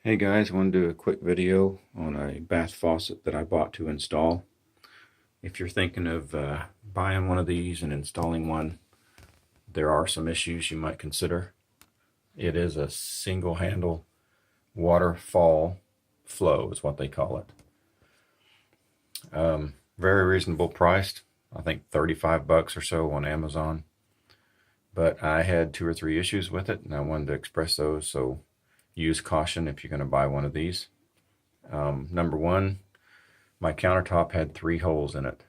Hey guys, I want to do a quick video on a bath faucet that I bought to install. If you're thinking of buying one of these and installing one, there are some issues you might consider. It is a single handle waterfall flow is what they call it. Very reasonable priced. I think 35 bucks or so on Amazon. But I had 2 or 3 issues with it and I wanted to express those, so use caution if you're going to buy one of these. Number one, my countertop had 3 holes in it.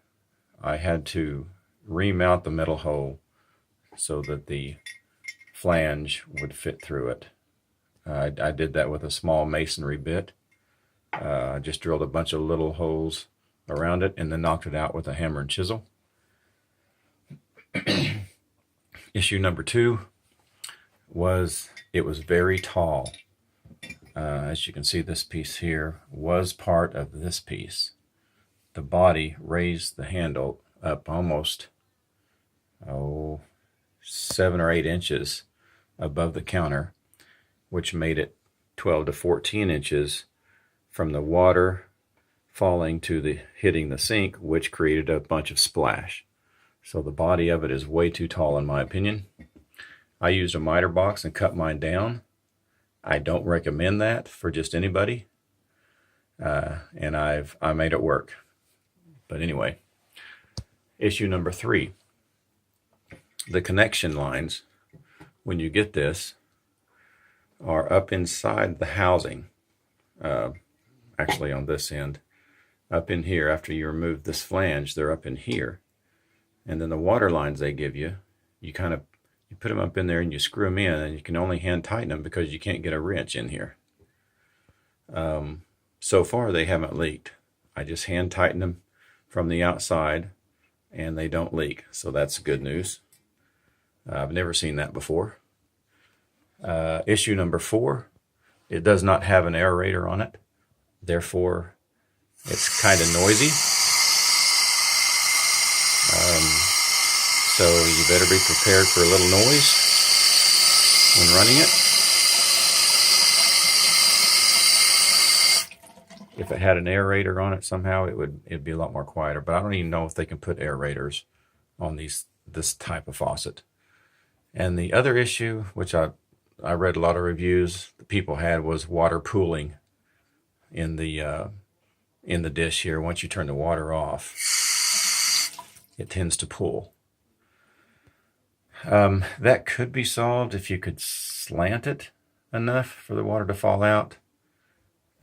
I had to remount the metal hole so that the flange would fit through it. I did that with a small masonry bit. I just drilled a bunch of little holes around it and then knocked it out with a hammer and chisel. Issue number 2 was it was very tall. As you can see, this piece here was part of this piece. The body raised the handle up almost 7 or 8 inches above the counter, which made it 12 to 14 inches from the water falling to the hitting the sink, which created a bunch of splash. So the body of it is way too tall in my opinion. I used a miter box and cut mine down. I don't recommend that for just anybody, and I made it work. But anyway, issue number 3, the connection lines, when you get this, are up inside the housing, actually on this end, up in here. After you remove this flange, they're up in here, and then the water lines they give you, you put them up in there and you screw them in, and you can only hand tighten them because you can't get a wrench in here. So far they haven't leaked. I just hand tighten them from the outside and they don't leak, so that's good news. I've never seen that before. Issue number 4, it does not have an aerator on it, therefore it's kind of noisy. So you better be prepared for a little noise when running it. If it had an aerator on it somehow, it'd be a lot more quieter. But I don't even know if they can put aerators on this type of faucet. And the other issue, which I read a lot of reviews the people had, was water pooling in the dish here. Once you turn the water off, it tends to pool. That could be solved if you could slant it enough for the water to fall out.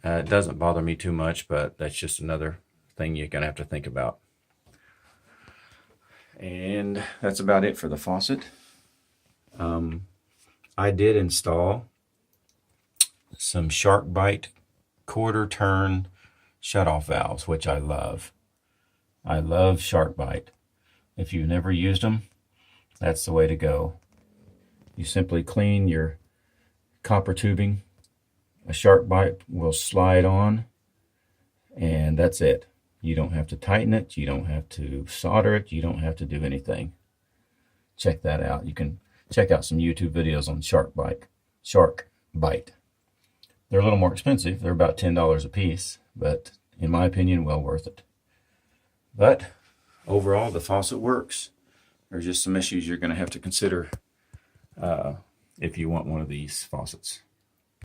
It doesn't bother me too much, but that's just another thing you're going to have to think about. And that's about it for the faucet. I did install some SharkBite quarter turn shutoff valves, which I love. I love SharkBite. If you've never used them, that's the way to go. You simply clean your copper tubing, a SharkBite will slide on, and that's it. You don't have to tighten it, you don't have to solder it, you don't have to do anything. Check that out. You can check out some YouTube videos on SharkBite. They're a little more expensive. They're about $10 a piece, but in my opinion, well worth it. But overall, the faucet works. There's just some issues you're going to have to consider if you want one of these faucets.